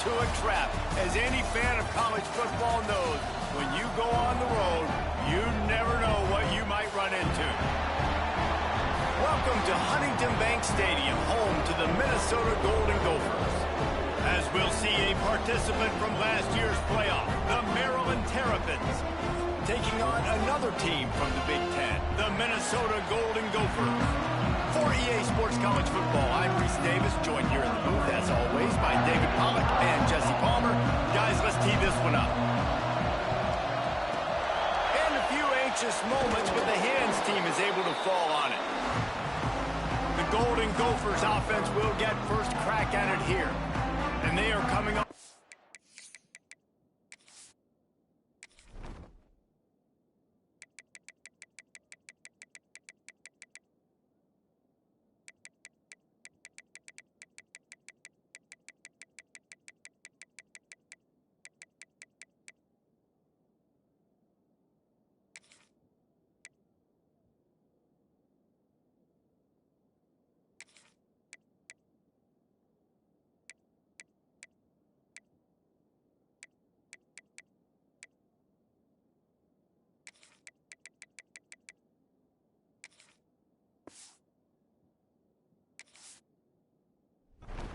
into a trap. As any fan of college football knows, when you go on the road, you never know what you might run into. Welcome to Huntington Bank Stadium, home to the Minnesota Golden Gophers. As we'll see a participant from last year's playoff, the Maryland Terrapins, taking on another team from the Big Ten, the Minnesota Golden Gophers. For EA Sports College Football, I'm Reese Davis, joined here in the booth, as always, by David Malik and Jesse Palmer. Guys, let's tee this one up. And a few anxious moments, but the hands team is able to fall on it. The Golden Gophers offense will get first crack at it here. And they are coming up.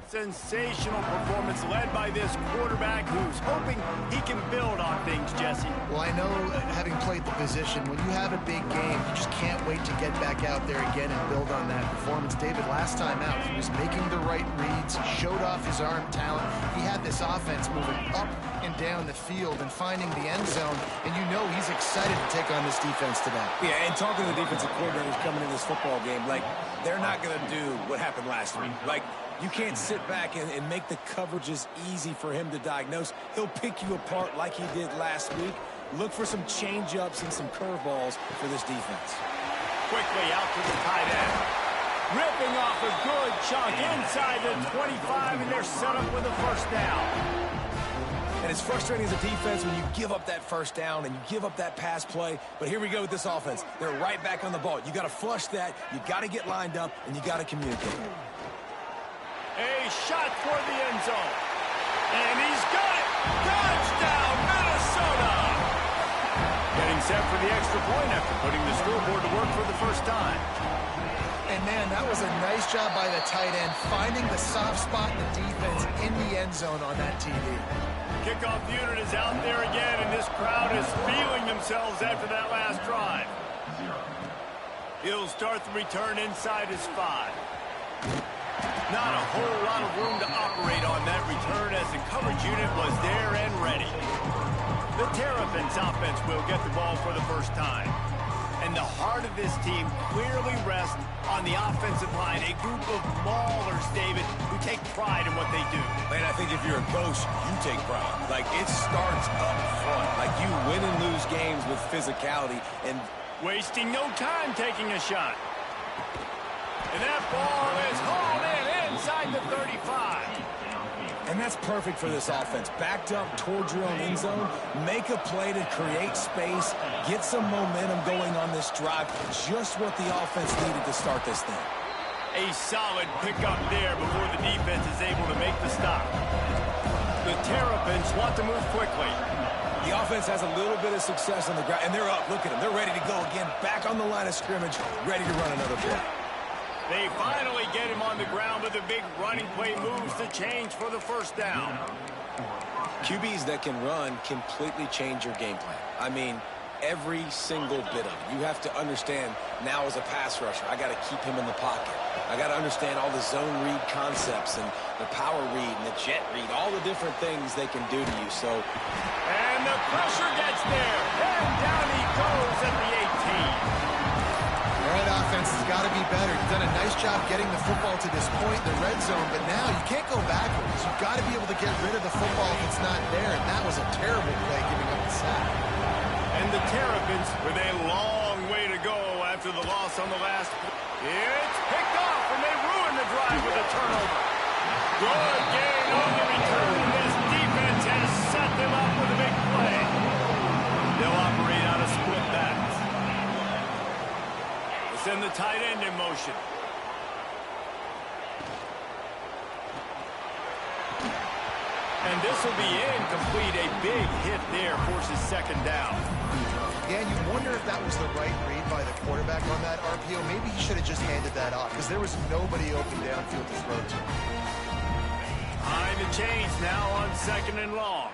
Sensational performance led by this quarterback who's hoping he can build on things, Jesse. Well, I know, having played the position, when you have a big game, you just can't wait to get back out there again and build on that performance. David, last time out, he was making the right reads, he showed off his arm talent. He had this offense moving up and down the field and finding the end zone, and you know he's excited to take on this defense today. Yeah, and talking to the defensive coordinators coming in this football game, like, they're not going to do what happened last week. Like, you can't sit back and make the coverages easy for him to diagnose. He'll pick you apart like he did last week. Look for some change-ups and some curveballs for this defense. Quickly out to the tight end. Ripping off a good chunk inside the 25, and they're set up with a first down. And it's frustrating as a defense when you give up that first down and you give up that pass play. But here we go with this offense. They're right back on the ball. You got to flush that. You got to get lined up, and you got to communicate. A shot for the end zone. And he's got it. Touchdown, Minnesota. Getting set for the extra point after putting the scoreboard to work for the first time. And, man, that was a nice job by the tight end, finding the soft spot in the defense in the end zone on that TD. Kickoff unit is out there again, and this crowd is feeling themselves after that last drive. He'll start the return inside his 5. Not a whole lot of room to operate on that return as the coverage unit was there and ready. The Terrapins offense will get the ball for the first time. And the heart of this team clearly rests on the offensive line, a group of maulers, David, who take pride in what they do. Man, I think if you're a coach, you take pride. Like, it starts up front. Like, you win and lose games with physicality. And wasting no time taking a shot. And that ball is hauled in inside the 35. And that's perfect for this offense. Backed up towards your own end zone, make a play to create space, get some momentum going on this drive. Just what the offense needed to start this thing. A solid pickup there before the defense is able to make the stop. The Terrapins want to move quickly. The offense has a little bit of success on the ground, and they're up. Look at them. They're ready to go again. Back on the line of scrimmage, ready to run another play. They finally get him on the ground with a big running play moves to change for the first down. QBs that can run completely change your game plan. I mean, every single bit of it. You have to understand now as a pass rusher, I got to keep him in the pocket. I got to understand all the zone read concepts and the power read and the jet read, all the different things they can do to you. So, and the pressure gets there. And down he goes at the 18. All right, offense has got to be better. You've done a nice job getting the football to this point in the red zone, but now you can't go backwards. You've got to be able to get rid of the football if it's not there, and that was a terrible play giving up the sack. And the Terrapins with a long way to go after the loss on the last. It's picked off, and they ruin the drive with a turnover. Good gain on the return, and this defense has set them up with a big play. They'll operate out of split backs. Send the tight end in motion. And this will be incomplete. A big hit there forces second down. Yeah, and you wonder if that was the right read by the quarterback on that RPO. Maybe he should have just handed that off because there was nobody open downfield to throw to. Behind the chains now on second and long.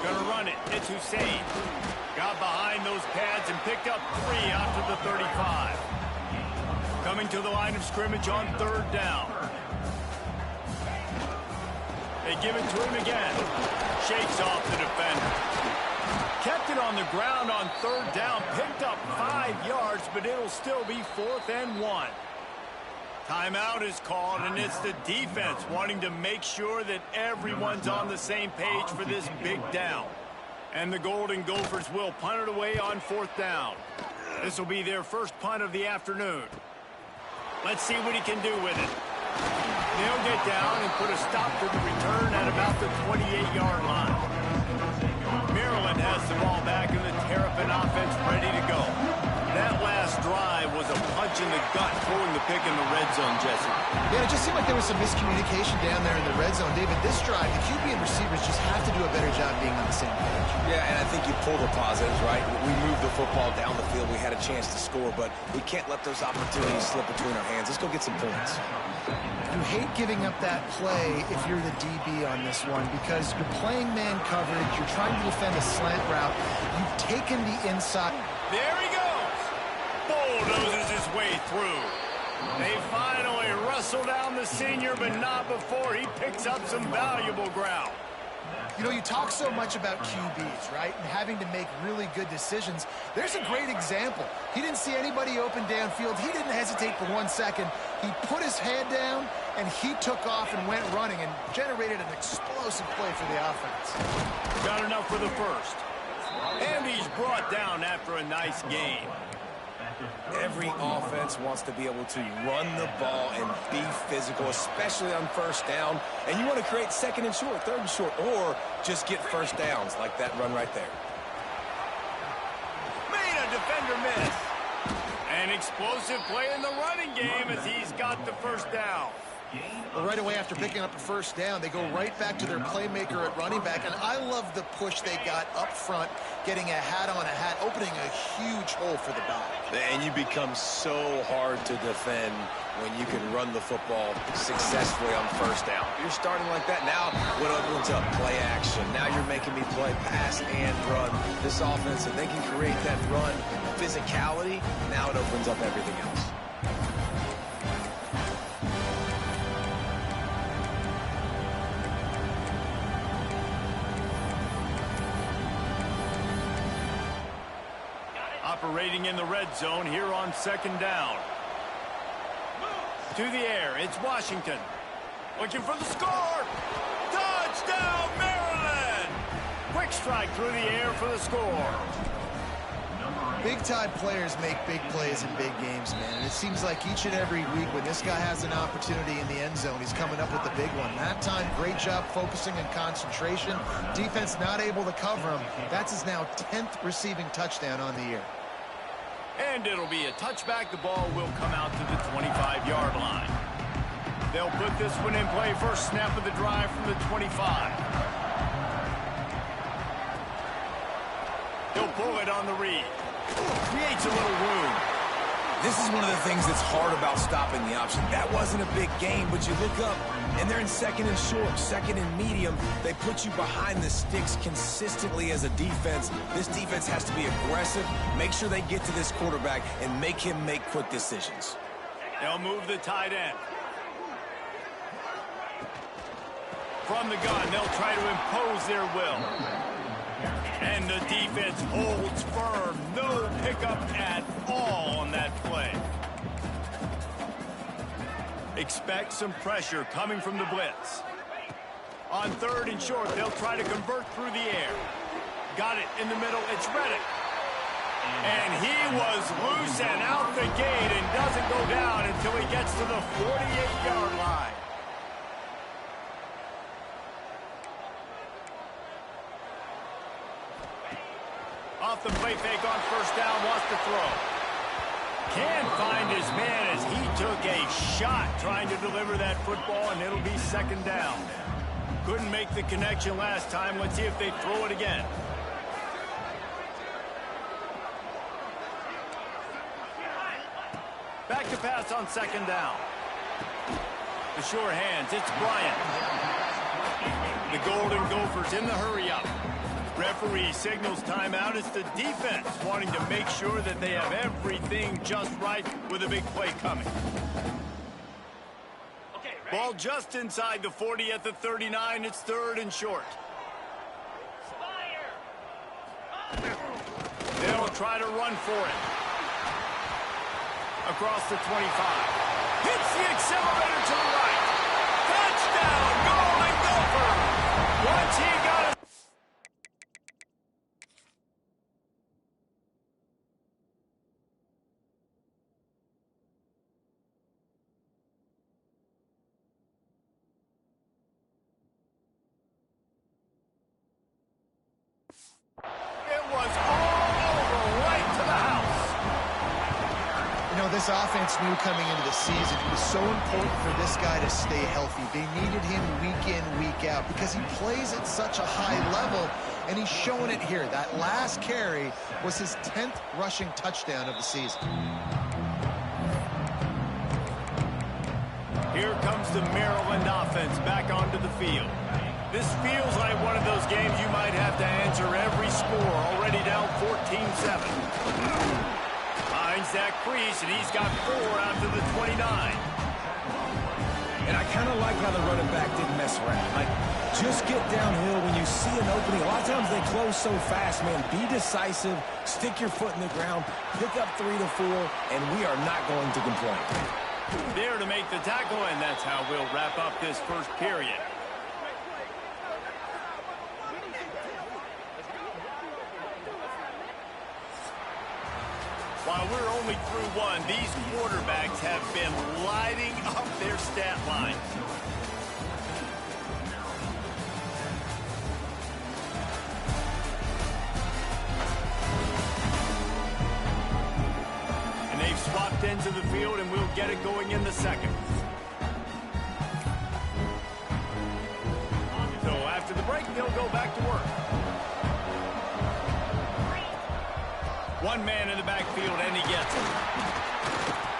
Gonna run it. It's Hussein. Got behind those pads and picked up 3 after the 35. Coming to the line of scrimmage on third down. They give it to him again. Shakes off the defender. Kept it on the ground on third down. Picked up 5 yards, but it'll still be 4th and 1. Timeout is called, and it's the defense wanting to make sure that everyone's on the same page for this big down. And the Golden Gophers will punt it away on 4th down. This will be their first punt of the afternoon. Let's see what he can do with it. They'll get down and put a stop to the return at about the 28-yard line. Maryland has the ball back and the Terrapin offense ready to go. That last drive was a punch in the gut, throwing the pick in the red zone, Jesse. Yeah, it just seemed like there was some miscommunication down there in the red zone. David, this drive, the QB and receivers just have to do a better job being on the same page. Yeah, and I think you pull the positives, right? We moved the football down the field. We had a chance to score, but we can't let those opportunities slip between our hands. Let's go get some points. You hate giving up that play if you're the DB on this one because you're playing man coverage, you're trying to defend a slant route, you've taken the inside. There he goes. Bulldozes his way through. They finally wrestle down the senior, but not before he picks up some valuable ground. You know, you talk so much about QBs, right, and having to make really good decisions. There's a great example. He didn't see anybody open downfield. He didn't hesitate for 1 second. He put his head down, and he took off and went running and generated an explosive play for the offense. Got enough for the first. And he's brought down after a nice game. Every offense wants to be able to run the ball and be physical, especially on first down. And you want to create second and short, third and short, or just get first downs like that run right there. Made a defender miss. An explosive play in the running game as he's got the first down. Well, right away after picking up a first down, they go right back to their playmaker at running back. And I love the push they got up front, getting a hat on a hat, opening a huge hole for the back. And you become so hard to defend when you can run the football successfully on first down. You're starting like that. Now what opens up? Play action. Now you're making me play pass and run. This offense, if they can create that run physicality, now it opens up everything else. Operating in the red zone here on second down. To the air, it's Washington. Looking for the score. Touchdown, Maryland! Quick strike through the air for the score. Big-time players make big plays in big games, man. And it seems like each and every week when this guy has an opportunity in the end zone, he's coming up with the big one. That time, great job focusing and concentration. Defense not able to cover him. That's his now 10th receiving touchdown on the year. And it'll be a touchback. The ball will come out to the 25-yard line. They'll put this one in play. First snap of the drive from the 25. He'll pull it on the read. Creates a little room. This is one of the things that's hard about stopping the option. That wasn't a big gain, but you look up, and they're in second and short, second and medium. They put you behind the sticks consistently as a defense. This defense has to be aggressive, make sure they get to this quarterback, and make him make quick decisions. They'll move the tight end. From the gun, they'll try to impose their will. And the defense holds firm. No pickup at all on that play. Expect some pressure coming from the blitz. On third and short, they'll try to convert through the air. Got it in the middle. It's Reddick. And he was loose and out the gate and doesn't go down until he gets to the 48-yard line. Off the play fake on first down, wants to throw. Can't find his man as he took a shot trying to deliver that football, and it'll be second down. Couldn't make the connection last time. Let's see if they throw it again. Back to pass on second down. The sure hands, it's Bryant. The Golden Gophers in the hurry-up. Referee signals timeout. It's the defense wanting to make sure that they have everything just right with a big play coming. Ball just inside the 40 at the 39. It's third and short. They'll try to run for it. Across the 25. Hits the accelerator to the right. Touchdown, Golden Gophers! Once he got it. It was all over, right to the house. You know, this offense knew coming into the season it was so important for this guy to stay healthy. They needed him week in, week out because he plays at such a high level, and he's showing it here. That last carry was his 10th rushing touchdown of the season. Here comes the Maryland offense back onto the field. This feels like one of those games you might have to answer every score, already down 14-7. Finds that crease, and he's got 4 out to the 29. And I kind of like how the running back didn't mess around. Like, just get downhill when you see an opening. A lot of times they close so fast, man. Be decisive, stick your foot in the ground, pick up 3 to 4, and we are not going to complain. There to make the tackle, and that's how we'll wrap up this first period. While we're only through one, these quarterbacks have been lighting up their stat lines. And they've swapped ends of the field, and we'll get it going in the second. So after the break, they'll go back to work. One man in the backfield, and he gets it.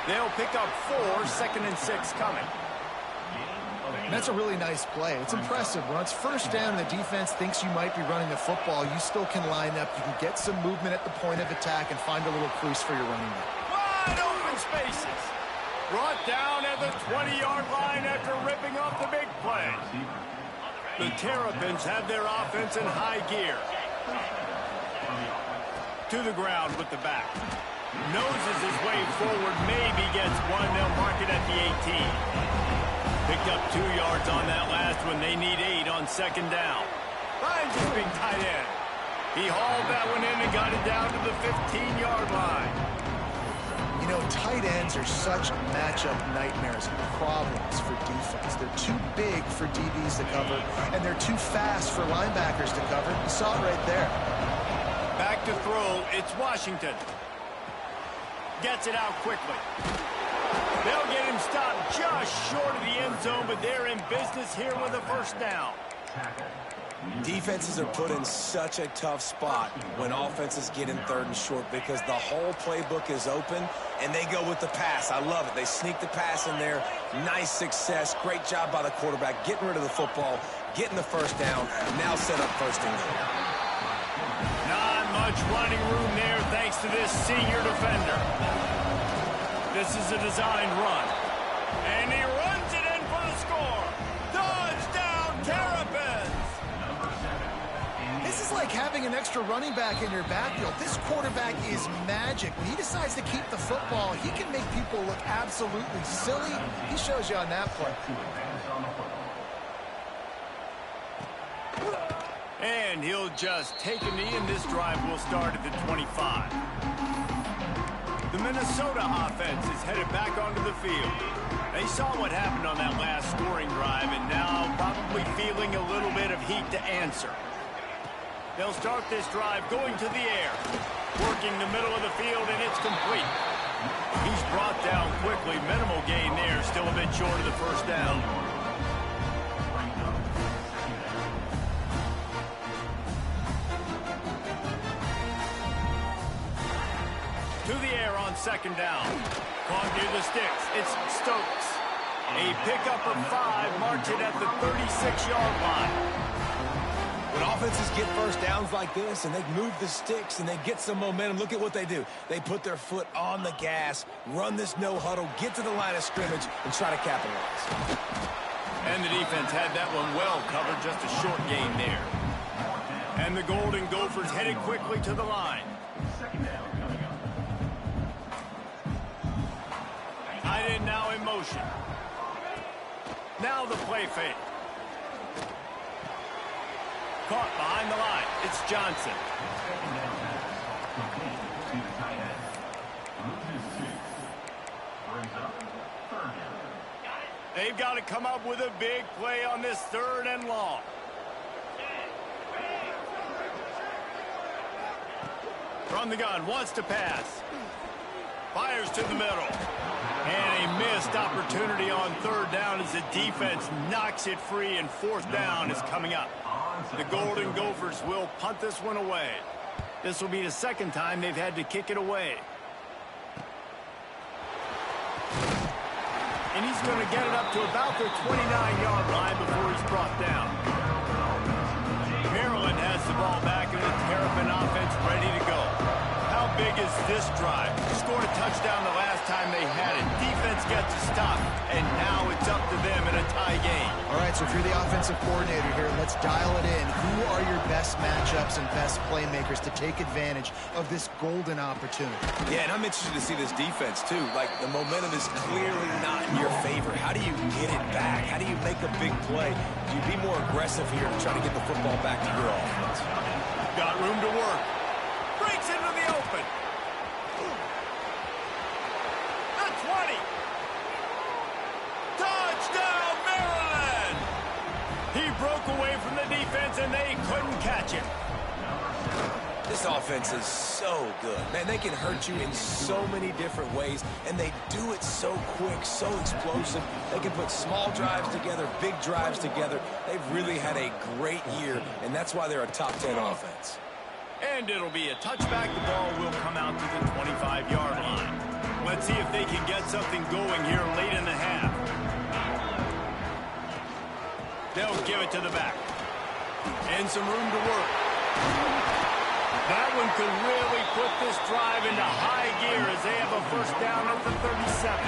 They'll pick up 4, second and 6 coming. And that's a really nice play. It's impressive. When it's first down and the defense thinks you might be running the football, you still can line up. You can get some movement at the point of attack and find a little crease for your running back. Wide open spaces. Brought down at the 20-yard line after ripping off the big play. The Terrapins have their offense in high gear. To the ground with the back. Noses his way forward, maybe gets one. They'll mark it at the 18. Picked up 2 yards on that last one. They need 8 on second down. Finds his big tight end. He hauled that one in and got it down to the 15-yard line. You know, tight ends are such matchup nightmares and problems for defense. They're too big for DBs to cover, and they're too fast for linebackers to cover. You saw it right there. Back to throw, it's Washington. Gets it out quickly. They'll get him stopped just short of the end zone, but they're in business here with a first down. Defenses are put in such a tough spot when offenses get in third and short because the whole playbook is open, and they go with the pass. I love it. They sneak the pass in there. Nice success. Great job by the quarterback getting rid of the football, getting the first down, now set up first and goal. Not much running room there thanks to this senior defender. This is a designed run. And he runs it in for the score. Touchdown, Terrapins! This is like having an extra running back in your backfield. This quarterback is magic. When he decides to keep the football, he can make people look absolutely silly. He shows you on that play. And he'll just take a knee, and this drive will start at the 25. The Minnesota offense is headed back onto the field. They saw what happened on that last scoring drive, and now probably feeling a little bit of heat to answer. They'll start this drive going to the air. Working the middle of the field, and it's complete. He's brought down quickly. Minimal gain there. Still a bit short of the first down. To the air on second down. Caught near the sticks. It's Stokes. A pickup of 5, marks it at the 36-yard line. When offenses get first downs like this and they move the sticks and they get some momentum, look at what they do. They put their foot on the gas, run this no huddle, get to the line of scrimmage, and try to capitalize. And the defense had that one well covered, just a short gain there. And the Golden Gophers headed quickly to the line. Tight end now in motion. Now the play fake. Caught behind the line. It's Johnson. They've got to come up with a big play on this 3rd and long. From the gun, wants to pass. Fires to the middle. And a missed opportunity on 3rd down as the defense knocks it free, and 4th down is coming up. The Golden Gophers will punt this one away. This will be the 2nd time they've had to kick it away. And he's going to get it up to about the 29-yard line before he's brought down. Maryland has the ball back in the Terrapin offense ready to go. How big is this drive? Scored a touchdown the last time they had it. Defense gets a stop, and now it's up to them in a tie game. All right, so if you're the offensive coordinator here, let's dial it in. Who are your best matchups and best playmakers to take advantage of this golden opportunity? Yeah, and I'm interested to see this defense, too. Like, the momentum is clearly not in your favor. How do you get it back? How do you make a big play? Do you be more aggressive here to try to get the football back to your offense? Got room to work. Breaks into the open. The 20. Touchdown, Maryland! He broke away from the defense, and they couldn't catch him. This offense is so good. Man, they can hurt you in so many different ways, and they do it so quick, so explosive. They can put small drives together, big drives together. They've really had a great year, and that's why they're a top 10 offense. And it'll be a touchback. The ball will come out to the 25-yard line. Let's see if they can get something going here late in the half. They'll give it to the back. And some room to work. That one could really put this drive into high gear as they have a 1st down at the 37.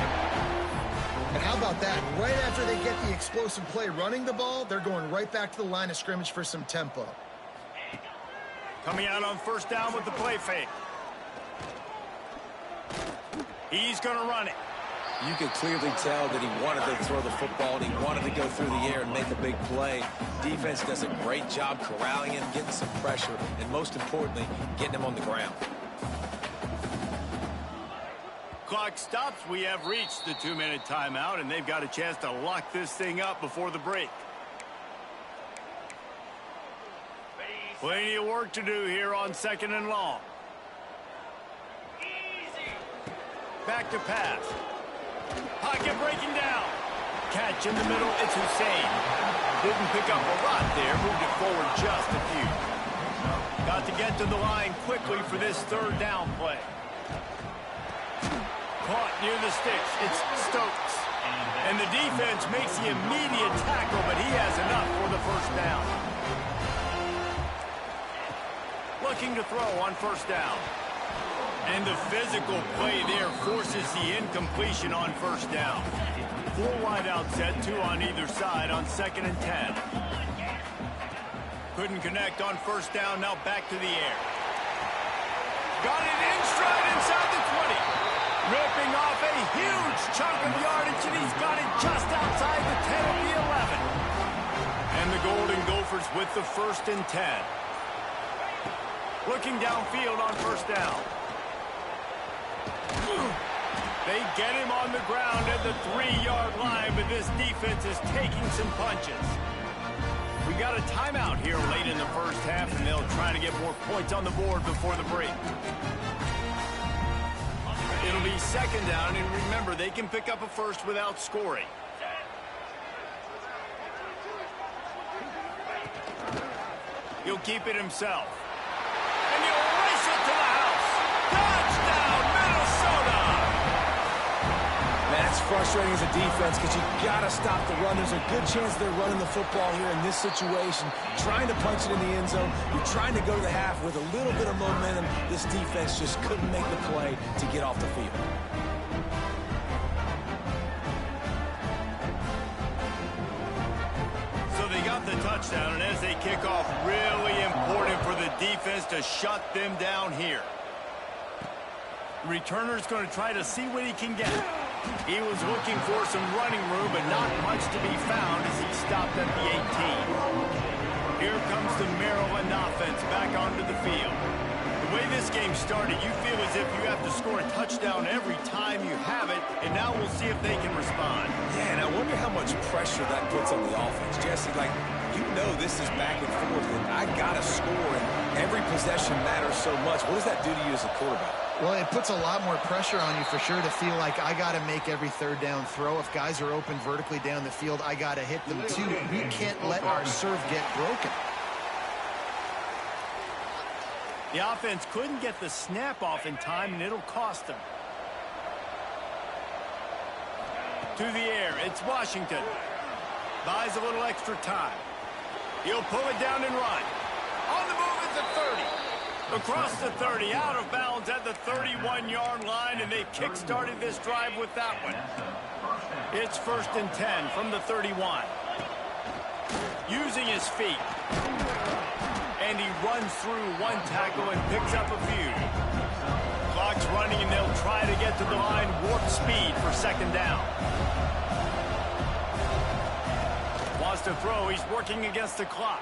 And how about that? Right after they get the explosive play running the ball, they're going right back to the line of scrimmage for some tempo. Coming out on 1st down with the play fake. He's going to run it. You could clearly tell that he wanted to throw the football and he wanted to go through the air and make a big play. Defense does a great job corralling him, getting some pressure, and most importantly, getting him on the ground. Clock stops. We have reached the 2-minute timeout, and they've got a chance to lock this thing up before the break. Plenty of work to do here on 2nd and long. Back to pass. Pocket breaking down. Catch in the middle. It's Hussein. Didn't pick up a lot there. Moved it forward just a few. Got to get to the line quickly for this 3rd down play. Caught near the sticks. It's Stokes. And the defense makes the immediate tackle, but he has enough for the 1st down. Looking to throw on 1st down. And the physical play there forces the incompletion on 1st down. 4 wide out set, 2 on either side on 2nd and 10. Couldn't connect on 1st down, now back to the air. Got it in stride inside the 20. Ripping off a huge chunk of yardage, and he's got it just outside the 10 of the 11. And the Golden Gophers with the 1st and 10. Looking downfield on 1st down. They get him on the ground at the 3-yard line, but this defense is taking some punches. We got a timeout here late in the 1st half, and they'll try to get more points on the board before the break. It'll be second down, and remember, they can pick up a first without scoring. He'll keep it himself. And he'll race it to the house. Touchdown, Minnesota! That's frustrating as a defense because you got to stop the run. There's a good chance they're running the football here in this situation, trying to punch it in the end zone. You're trying to go to the half with a little bit of momentum. This defense just couldn't make the play to get off the field. The touchdown, and as they kick off, really important for the defense to shut them down here. Returner's going to try to see what he can get. He was looking for some running room, but not much to be found as he stopped at the 18. Here comes the Maryland offense back onto the field. The way this game started, you feel as if you have to score a touchdown every time you have it, and now we'll see if they can respond. Yeah, and I wonder how much pressure that puts on the offense. Jesse, like, you know this is back and forth, and I got to score, and every possession matters so much. What does that do to you as a quarterback? Well, it puts a lot more pressure on you for sure to feel like I got to make every third down throw. If guys are open vertically down the field, I got to hit them too. We can't let our serve get broken. The offense couldn't get the snap off in time, and it'll cost them. To the air, it's Washington. Buys a little extra time. He'll pull it down and run. On the move at the 30. Across the 30, out of bounds at the 31-yard line, and they've kick-started this drive with that one. It's 1st and 10 from the 31. Using his feet. And he runs through one tackle and picks up a few. Clock's running, and they'll try to get to the line warp speed for second down. Wants to throw. He's working against the clock.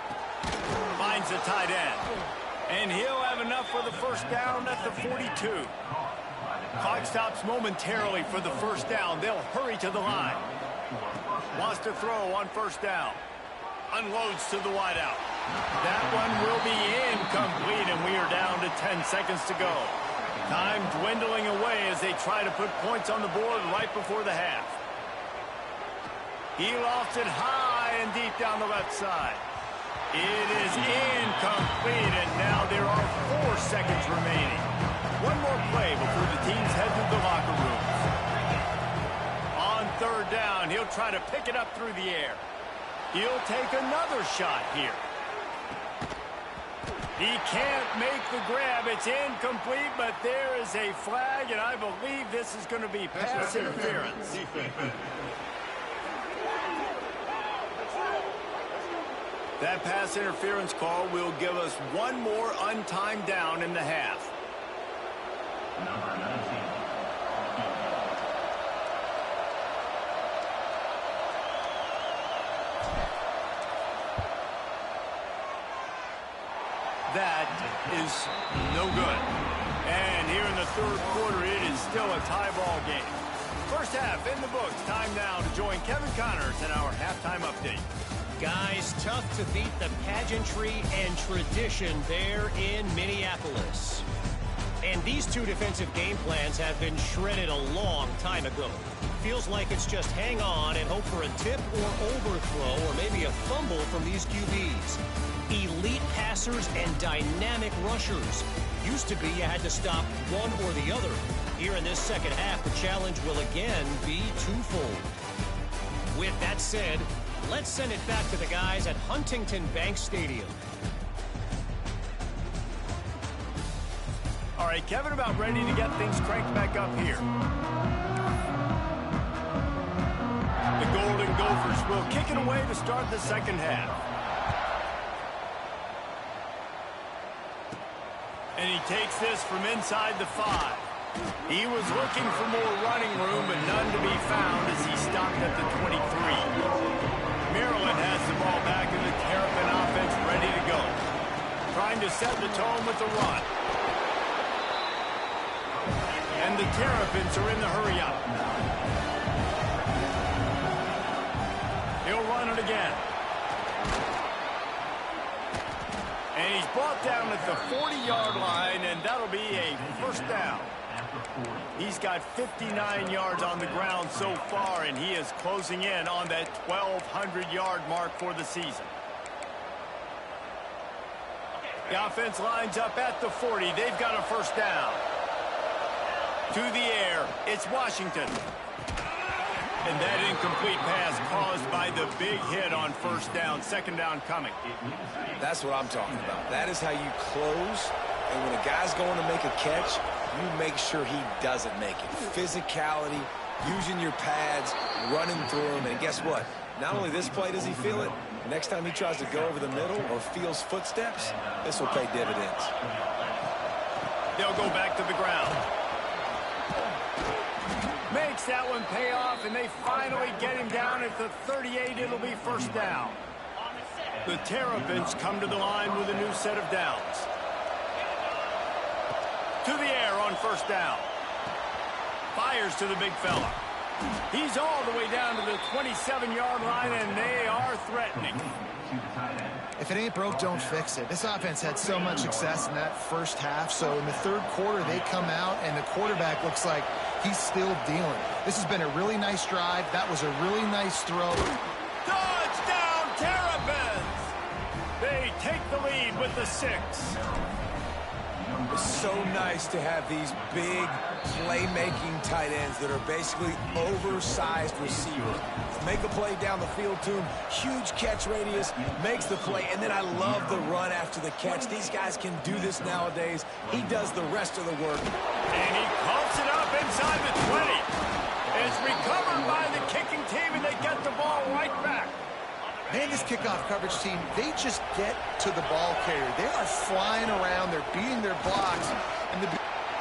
Finds the tight end. And he'll have enough for the first down at the 42. Clock stops momentarily for the first down. They'll hurry to the line. Wants to throw on first down. Unloads to the wideout. That one will be incomplete, and we are down to 10 seconds to go. Time dwindling away as they try to put points on the board right before the half. He lofts it high and deep down the left side. It is incomplete, and now there are 4 seconds remaining. One more play before the teams head to the locker rooms. On third down, he'll try to pick it up through the air. He'll take another shot here. He can't make the grab. It's incomplete, but there is a flag, and I believe this is going to be pass interference. That pass interference call will give us one more untimed down in the half. Number 19. That is no good. And here in the third quarter, it is still a tie ball game. First half in the books. Time now to join Kevin Connors in our halftime update. Guys, tough to beat the pageantry and tradition there in Minneapolis. And these two defensive game plans have been shredded a long time ago. Feels like it's just hang on and hope for a tip or overthrow or maybe a fumble from these QBs. Elite passers and dynamic rushers. Used to be you had to stop one or the other. Here in this second half, the challenge will again be twofold. With that said, let's send it back to the guys at Huntington Bank Stadium. All right, Kevin, about ready to get things cranked back up here. The Golden Gophers will kick it away to start the second half. And he takes this from inside the 5. He was looking for more running room, but none to be found as he stopped at the 23. Maryland has the ball back, and the Terrapin offense ready to go. Trying to set the tone with the run. And the Terrapins are in the hurry-up. He'll run it again. And he's brought down at the 40-yard line, and that'll be a first down. He's got 59 yards on the ground so far, and he is closing in on that 1,200-yard mark for the season. The offense lines up at the 40. They've got a first down. To the air, it's Washington. And that incomplete pass caused by the big hit on first down. Second down coming. That's what I'm talking about. That is how you close. And when a guy's going to make a catch, you make sure he doesn't make it. Physicality, using your pads, running through him. And guess what? Not only this play does he feel it, next time he tries to go over the middle or feels footsteps, this will pay dividends. They'll go back to the ground. Makes that one pay off, and they finally get him down at the 38. It'll be first down. The Terrapins come to the line with a new set of downs. To the air on first down. Fires to the big fella. He's all the way down to the 27-yard line, and they are threatening. If it ain't broke, don't fix it. This offense had so much success in that first half, so in the third quarter, they come out, and the quarterback looks like he's still dealing. This has been a really nice drive. That was a really nice throw. Touchdown, Terrapins! They take the lead with the 6. It's so nice to have these big playmaking tight ends that are basically oversized receivers. Make a play down the field to him, huge catch radius, makes the play, and then I love the run after the catch. These guys can do this nowadays. He does the rest of the work. And he pumps it up inside the 20. It's recovered by the kicking team, and they get the ball right back. Man, this kickoff coverage team, they just get to the ball carrier. They are flying around. They're beating their blocks. And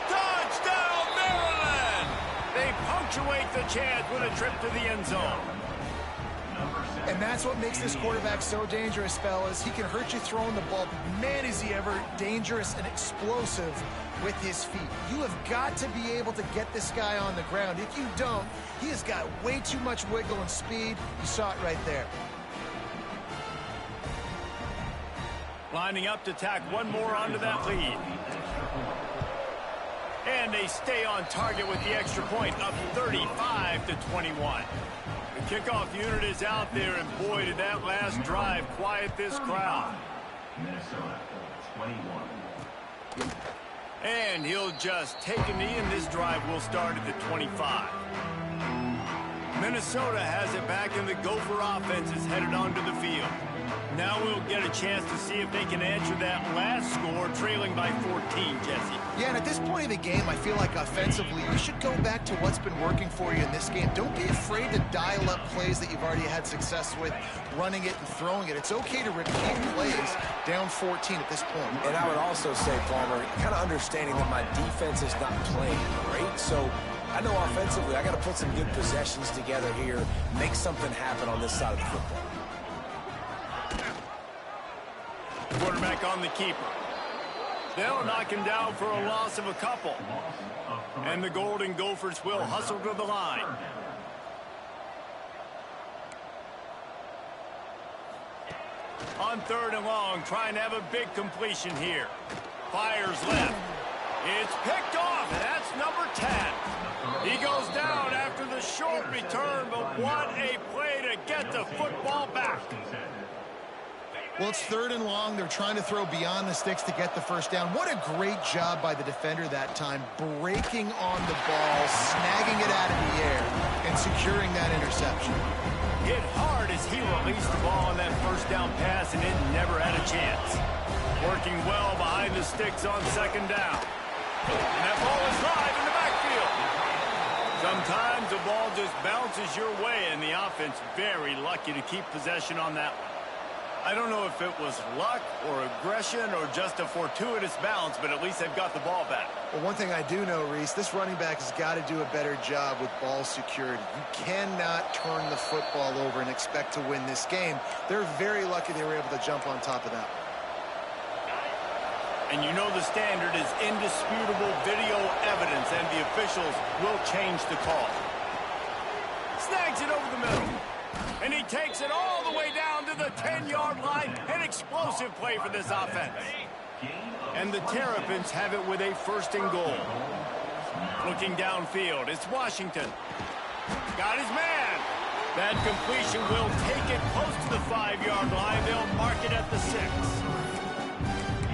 Touchdown, Maryland! They punctuate the chance with a trip to the end zone. And that's what makes this quarterback so dangerous, fellas. He can hurt you throwing the ball, but man, is he ever dangerous and explosive with his feet. You have got to be able to get this guy on the ground. If you don't, he has got way too much wiggle and speed. You saw it right there. Lining up to tack one more onto that lead. And they stay on target with the extra point, up 35-21. The kickoff unit is out there, and boy, did that last drive quiet this crowd. Minnesota, 21. And he'll just take a knee, and this drive will start at the 25. Minnesota has it back, and the Gopher offense is headed onto the field. Now we'll get a chance to see if they can answer that last score, trailing by 14, Jesse. Yeah, and at this point of the game, I feel like offensively, you should go back to what's been working for you in this game. Don't be afraid to dial up plays that you've already had success with, running it and throwing it. It's okay to repeat plays down 14 at this point. And I would also say, Palmer, kind of understanding that my defense is not playing great, so I know offensively I got to put some good possessions together here, make something happen on this side of the football. Quarterback on the keeper. They'll knock him down for a loss of a couple. And the Golden Gophers will hustle to the line. On 3rd and long, trying to have a big completion here. Fires left. It's picked off, and that's number 10. He goes down after the short return, but what a play to get the football back. Well, it's 3rd and long. They're trying to throw beyond the sticks to get the first down. What a great job by the defender that time, breaking on the ball, snagging it out of the air, and securing that interception. Hit hard as he released the ball on that first down pass, and it never had a chance. Working well behind the sticks on 2nd down. And that ball is live in the backfield. Sometimes the ball just bounces your way, and the offense very lucky to keep possession on that one. I don't know if it was luck or aggression or just a fortuitous bounce, but at least they've got the ball back. Well, one thing I do know, Reese, this running back has got to do a better job with ball security. You cannot turn the football over and expect to win this game. They're very lucky they were able to jump on top of that. And you know the standard is indisputable video evidence, and the officials will change the call. Snags it over the middle. And he takes it all the way down to the 10-yard line. An explosive play for this offense. And the Terrapins have it with a 1st and goal. Looking downfield, it's Washington. Got his man. That completion will take it close to the 5-yard line. They'll mark it at the 6.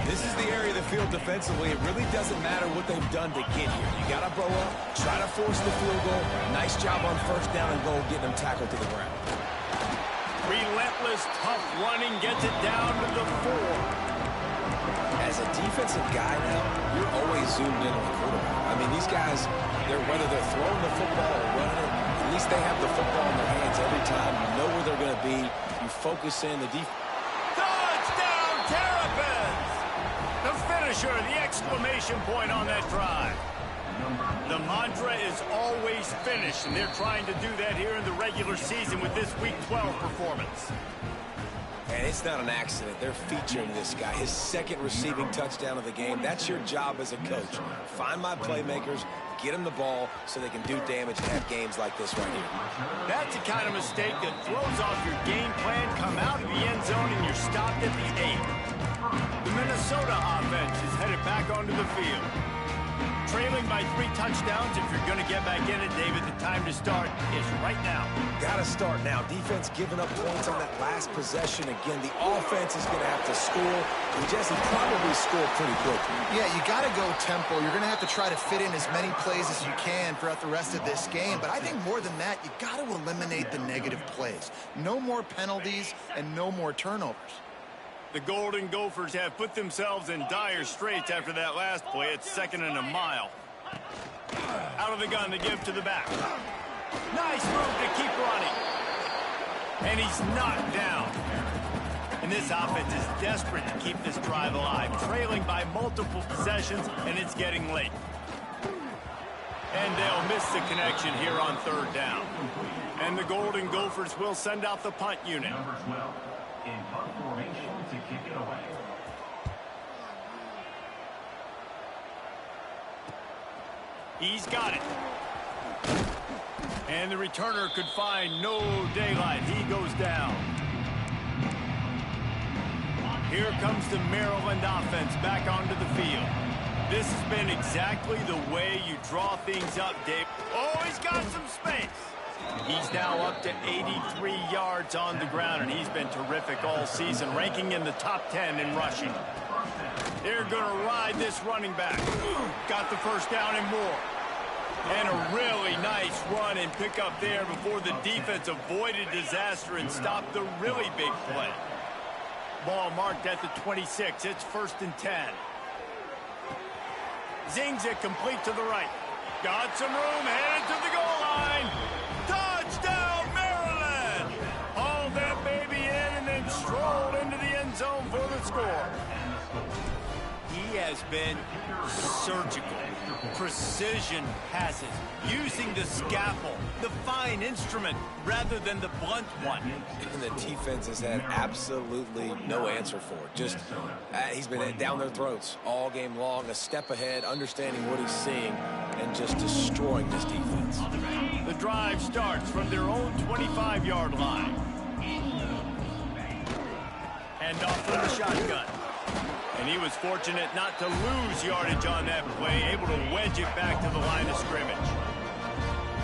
This is the area of the field defensively. It really doesn't matter what they've done to get here. You got to blow up, try to force the field goal. Nice job on first down and goal, getting them tackled to the ground. Relentless, tough running gets it down to the 4. As a defensive guy now, you're always zoomed in on the quarterback. I mean, these guys, whether they're throwing the football or running it, at least they have the football in their hands every time. You know where they're going to be. You focus in the defense. Touchdown, Terrapins! The finisher, the exclamation point on that drive. The mantra is always finish, and they're trying to do that here in the regular season with this Week 12 performance. And it's not an accident. They're featuring this guy. His second receiving touchdown of the game. That's your job as a coach. Find my playmakers, get them the ball so they can do damage and have games like this right here. That's the kind of mistake that throws off your game plan, come out of the end zone, and you're stopped at the 8. The Minnesota offense is headed back onto the field. Trailing by 3 touchdowns. If you're going to get back in it, David, the time to start is right now. Got to start now. Defense giving up points on that last possession. Again, the offense is going to have to score. And Jesse probably scored pretty quickly. Yeah, you got to go tempo. You're going to have to try to fit in as many plays as you can throughout the rest of this game. But I think more than that, you got to eliminate the negative plays. No more penalties and no more turnovers. The Golden Gophers have put themselves in dire straits after that last play. It's 2nd and a mile. Out of the gun to give to the back. Nice move to keep running. And he's knocked down. And this offense is desperate to keep this drive alive. Trailing by multiple possessions, and it's getting late. And they'll miss the connection here on 3rd down. And the Golden Gophers will send out the punt unit. Number 12 in punt formation to kick it away. He's got it. And the returner could find no daylight. He goes down. Here comes the Maryland offense back onto the field. This has been exactly the way you draw things up, Dave. Oh, he's got some space. He's now up to 83 yards on the ground, and he's been terrific all season, ranking in the top 10 in rushing. They're going to ride this running back. Got the first down and more. And a really nice run and pick up there before the defense avoided disaster and stopped the really big play. Ball marked at the 26. It's 1st and 10. Zings it complete to the right. Got some room, headed to the goal line. Touchdown, Maryland! Hauled that baby in and then strolled into the end zone for the score. He has been surgical, precision passes, using the scalpel, the fine instrument, rather than the blunt one. And the defense has had absolutely no answer for it. Just, he's been down their throats all game long, a step ahead, understanding what he's seeing, and just destroying this defense. The drive starts from their own 25-yard line. And off from the shotgun. And he was fortunate not to lose yardage on that play, able to wedge it back to the line of scrimmage.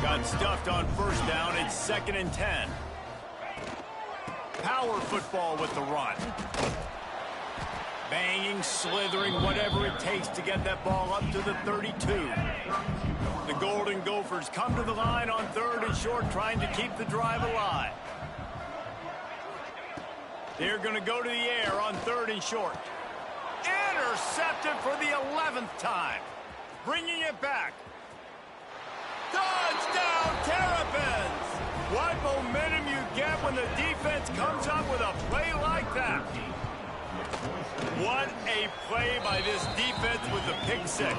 Got stuffed on 1st down. It's 2nd and 10. Power football with the run. Banging, slithering, whatever it takes to get that ball up to the 32. The Golden Gophers come to the line on 3rd and short, trying to keep the drive alive. They're going to go to the air on 3rd and short. Intercepted for the 11th time. Bringing it back. Touchdown, Terrapins! What momentum you get when the defense comes up with a play like that. What a play by this defense with the pick 6.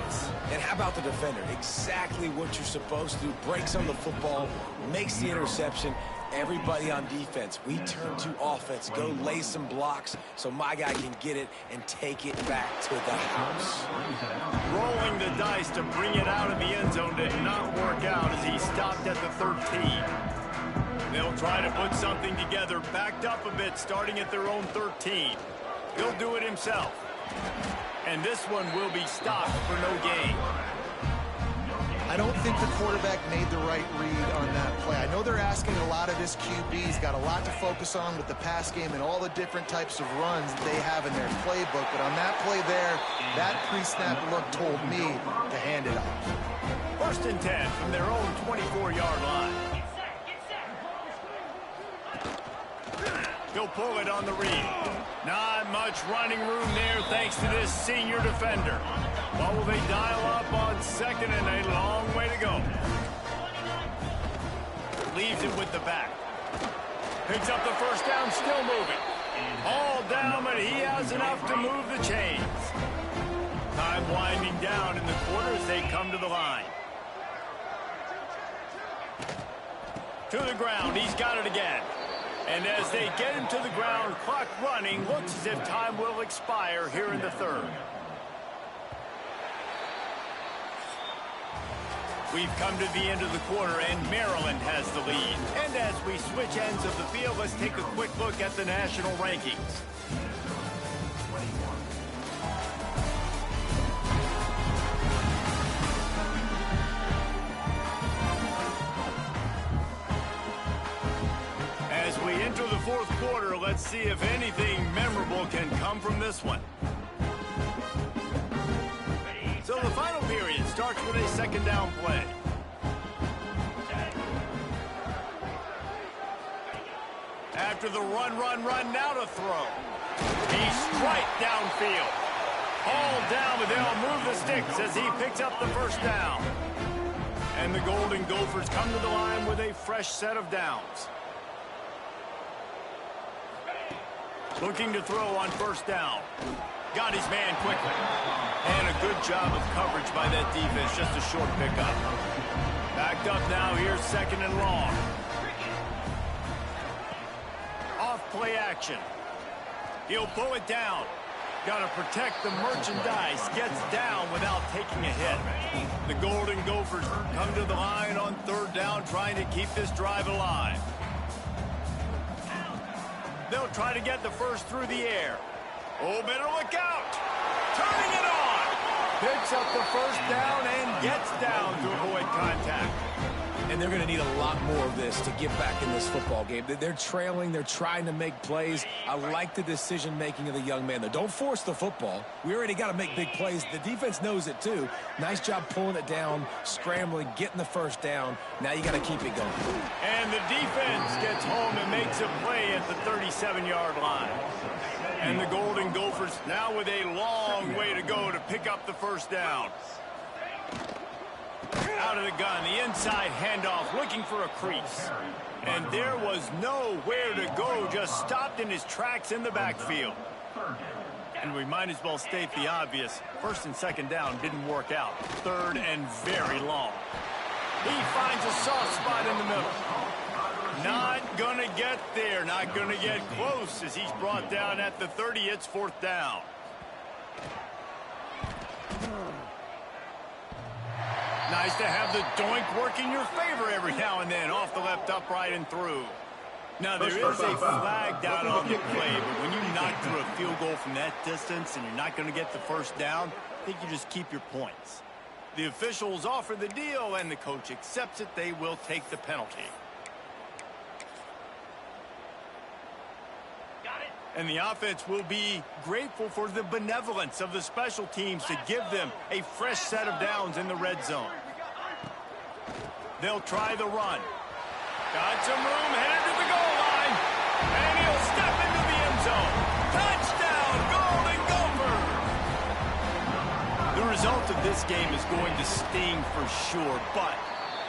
And how about the defender? Exactly what you're supposed to do. Breaks on the football, makes the interception. Everybody on defense, we turn to offense. Go lay some blocks so my guy can get it and take it back to the house. Rolling the dice to bring it out of the end zone did not work out as he stopped at the 13. They'll try to put something together, backed up a bit, starting at their own 13. He'll do it himself. And this one will be stopped for no gain. I don't think the quarterback made the right read on that play. I know they're asking a lot of his QBs, got a lot to focus on with the pass game and all the different types of runs that they have in their playbook, but on that play there, that pre-snap look told me to hand it off. 1st and 10 from their own 24-yard line. He'll pull it on the read. Not much running room there thanks to this senior defender. What will they dial up on 2nd and a long way to go? Leaves it with the back. Picks up the 1st down, still moving. All down, but he has enough to move the chains. Time winding down in the quarter as they come to the line. To the ground, he's got it again. And as they get him to the ground, clock running, looks as if time will expire here in the 3rd. We've come to the end of the quarter, and Maryland has the lead. And as we switch ends of the field, let's take a quick look at the national rankings. As we enter the 4th quarter, let's see if anything memorable can come from this one. So the final period starts with a 2nd down play. After the run, now to throw. He's straight downfield. All down, but they'll move the sticks as he picks up the 1st down. And the Golden Gophers come to the line with a fresh set of downs. Looking to throw on 1st down. Got his man quickly. And a good job of coverage by that defense. Just a short pickup. Backed up now. Here's 2nd and long. Off play action. He'll pull it down. Got to protect the merchandise. Gets down without taking a hit. The Golden Gophers come to the line on 3rd down, trying to keep this drive alive. They'll try to get the 1st through the air. Oh, better look out. Turning it on. Picks up the 1st down and gets down to avoid contact. And they're going to need a lot more of this to get back in this football game. They're trailing. They're trying to make plays. I like the decision-making of the young man, though. Don't force the football. We already got to make big plays. The defense knows it, too. Nice job pulling it down, scrambling, getting the 1st down. Now you got to keep it going. And the defense gets home and makes a play at the 37-yard line. And the Golden Gophers now with a long way to go to pick up the 1st down. Out of the gun, the inside handoff, looking for a crease. And there was nowhere to go, just stopped in his tracks in the backfield. And we might as well state the obvious. 1st and 2nd down didn't work out. 3rd and very long. He finds a soft spot in the middle. Not gonna get there, not gonna get close as he's brought down at the 30. It's 4th down. Nice to have the doink work in your favor every now and then, off the left upright and through. Now, there is a flag down on the play, but when you knock through a field goal from that distance and you're not going to get the 1st down, I think you just keep your points. The officials offer the deal, and the coach accepts it. They will take the penalty. And the offense will be grateful for the benevolence of the special teams to give them a fresh set of downs in the red zone. They'll try the run. Got some room, headed to the goal line. And he'll step into the end zone. Touchdown, Golden Gophers! The result of this game is going to sting for sure, but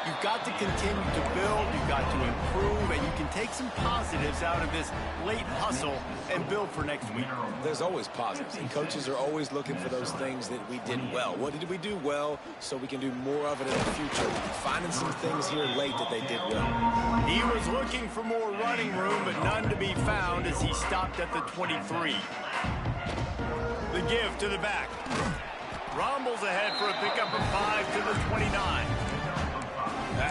you've got to continue to build, you've got to improve, and you can take some positives out of this late hustle and build for next week. There's always positives, and coaches are always looking for those things that we did well. What did we do well so we can do more of it in the future? Finding some things here late that they did well. He was looking for more running room, but none to be found as he stopped at the 23. The give to the back. Rumbles ahead for a pickup of 5 to the 29.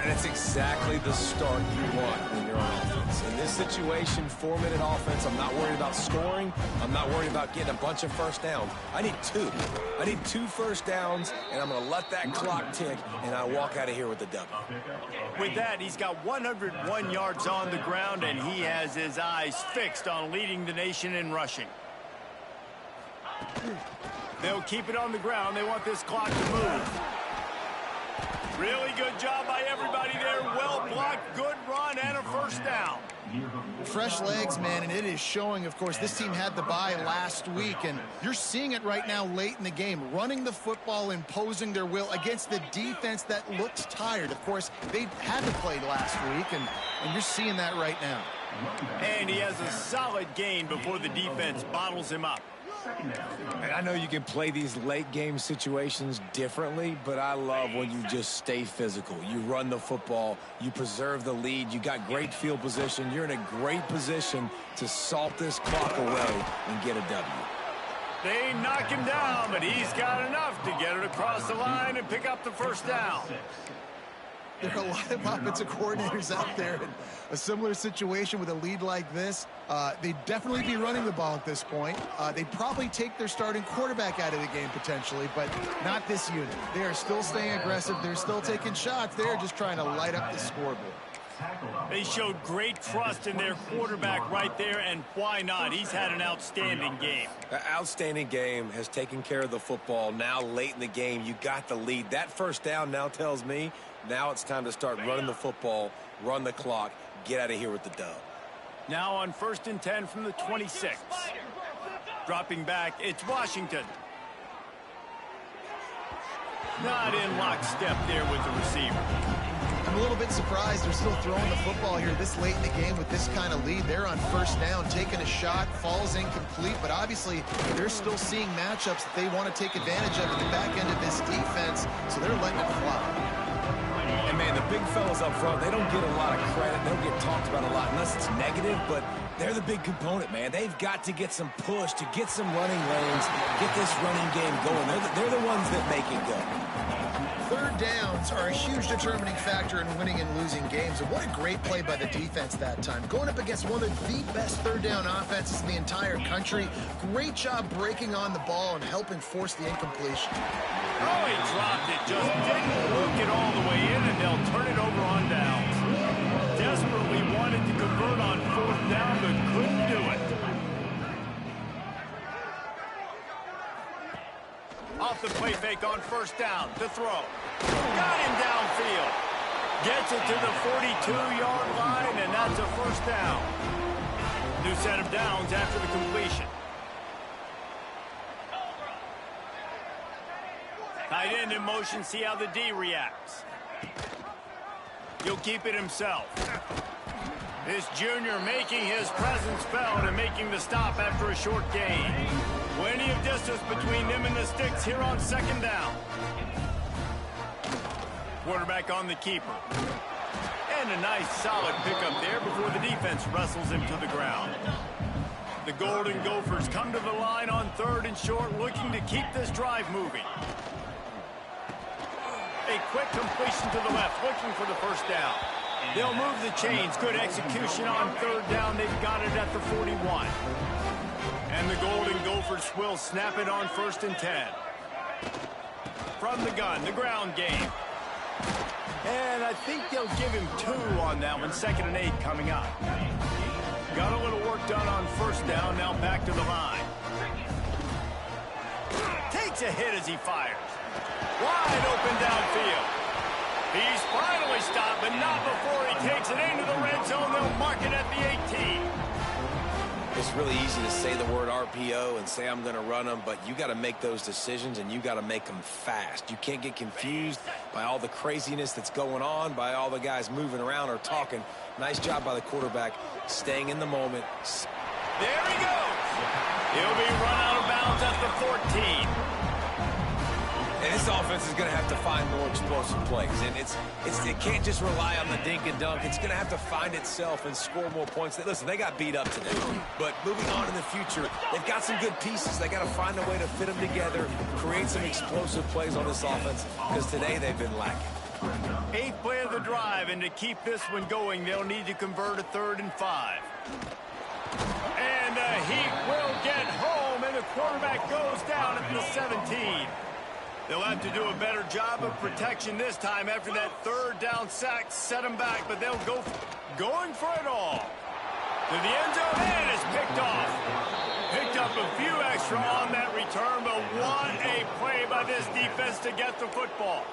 And it's exactly the start you want when you're on offense. In this situation, 4-minute offense, I'm not worried about scoring. I'm not worried about getting a bunch of first downs. I need 2. I need 2 first downs, and I'm going to let that clock tick, and I walk out of here with the W. With that, he's got 101 yards on the ground, and he has his eyes fixed on leading the nation in rushing. They'll keep it on the ground. They want this clock to move. Really good job by everybody there. Well blocked, good run, and a first down. Fresh legs, man, and it is showing. Of course, this team had the bye last week, and you're seeing it right now late in the game, running the football, imposing their will against the defense that looked tired. Of course, they had to play last week, and you're seeing that right now. And he has a solid gain before the defense bottles him up. And I know you can play these late game situations differently, but I love when you just stay physical. You run the football, you preserve the lead, you got great field position, you're in a great position to salt this clock away and get a W. They knock him down, but he's got enough to get it across the line and pick up the first down. There are a lot of offensive coordinators out there in a similar situation with a lead like this. They'd definitely be running the ball at this point. They'd probably take their starting quarterback out of the game potentially, but not this unit. They are still staying aggressive. They're still taking shots. They're just trying to light up the scoreboard. They showed great trust in their quarterback right there, and why not? He's had an outstanding game. An outstanding game, has taken care of the football. Now late in the game, you got the lead. That first down now tells me now it's time to start running the football, run the clock, get out of here with the dub. Now on 1st and 10 from the 26. Dropping back, it's Washington. Not in lockstep there with the receiver. I'm a little bit surprised they're still throwing the football here this late in the game with this kind of lead. They're on first down, taking a shot, falls incomplete, but obviously they're still seeing matchups that they want to take advantage of at the back end of this defense, so they're letting it fly. And man, the big fellas up front, they don't get a lot of credit. They don't get talked about a lot unless it's negative, but they're the big component, man. They've got to get some push, to get some running lanes, get this running game going. They're the ones that make it go. Third downs are a huge determining factor in winning and losing games, and what a great play by the defense that time. Going up against one of the best third down offenses in the entire country. Great job breaking on the ball and helping force the incompletion. Oh, he dropped it. Just didn't work it all the way in, and they'll turn it over on downs. Desperately wanted to convert on 4th down, but couldn't do it. Off the play fake on 1st down to throw. Got him downfield. Gets it to the 42-yard line, and that's a 1st down. New set of downs after the completion. Tight end in motion, see how the D reacts. He'll keep it himself. This junior making his presence felt and making the stop after a short gain. Plenty of distance between them and the sticks here on 2nd down. Quarterback on the keeper. And a nice solid pickup there before the defense wrestles him to the ground. The Golden Gophers come to the line on 3rd and short, looking to keep this drive moving. A quick completion to the left, looking for the 1st down. They'll move the chains. Good execution on 3rd down. They've got it at the 41. And the Golden Gophers will snap it on 1st and 10. From the gun, the ground game. And I think they'll give him 2 on that one. 2nd and 8 coming up. Got a little work done on 1st down. Now back to the line. Takes a hit as he fires. Wide open downfield. He's finally stopped, but not before he takes it into the red zone. They'll mark it at the 18. It's really easy to say the word RPO and say I'm going to run them, but you got to make those decisions and you got to make them fast. You can't get confused by all the craziness that's going on, by all the guys moving around or talking. Nice job by the quarterback staying in the moment. There he goes. He'll be run out of bounds at the 14. And this offense is going to have to find more explosive plays. And it can't just rely on the dink and dunk. It's going to have to find itself and score more points. Listen, they got beat up today. But moving on in the future, they've got some good pieces. They got to find a way to fit them together, create some explosive plays on this offense, because today they've been lacking. Eighth play of the drive, and to keep this one going, they'll need to convert a 3rd and 5. And the Heat will get home, and the quarterback goes down at the 17. They'll have to do a better job of protection this time after that 3rd down sack set them back, but they'll go going for it all. To the end zone, and it's picked off. Picked up a few extra on that return, but what a play by this defense to get the football.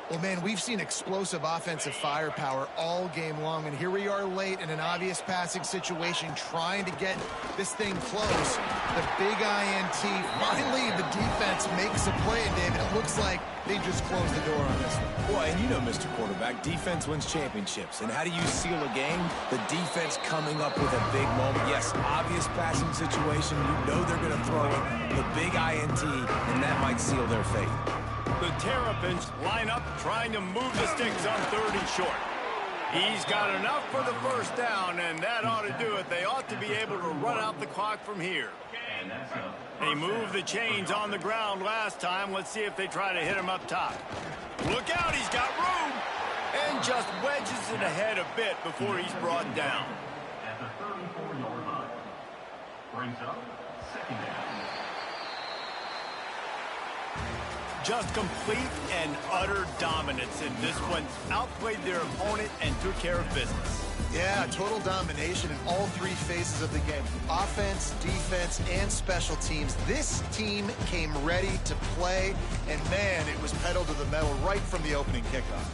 Well, man, we've seen explosive offensive firepower all game long, and here we are late in an obvious passing situation trying to get this thing close. The big INT, finally the defense makes a play, and David, it looks like they just closed the door on this one. Boy, and you know, Mr. Quarterback, defense wins championships. And how do you seal a game? The defense coming up with a big moment. Yes, obvious passing situation. You know they're going to throw it. The big INT, and that might seal their fate. The Terrapins line up trying to move the sticks on 3rd and short. He's got enough for the 1st down, and that ought to do it. They ought to be able to run out the clock from here. They moved the chains on the ground last time. Let's see if they try to hit him up top. Look out, he's got room! And just wedges it ahead a bit before he's brought down. At the 34-yard line. Brings up 2nd down. Just complete and utter dominance in this one. Outplayed their opponent and took care of business. Yeah, total domination in all 3 phases of the game. Offense, defense, and special teams. This team came ready to play, and man, it was pedal to the metal right from the opening kickoff.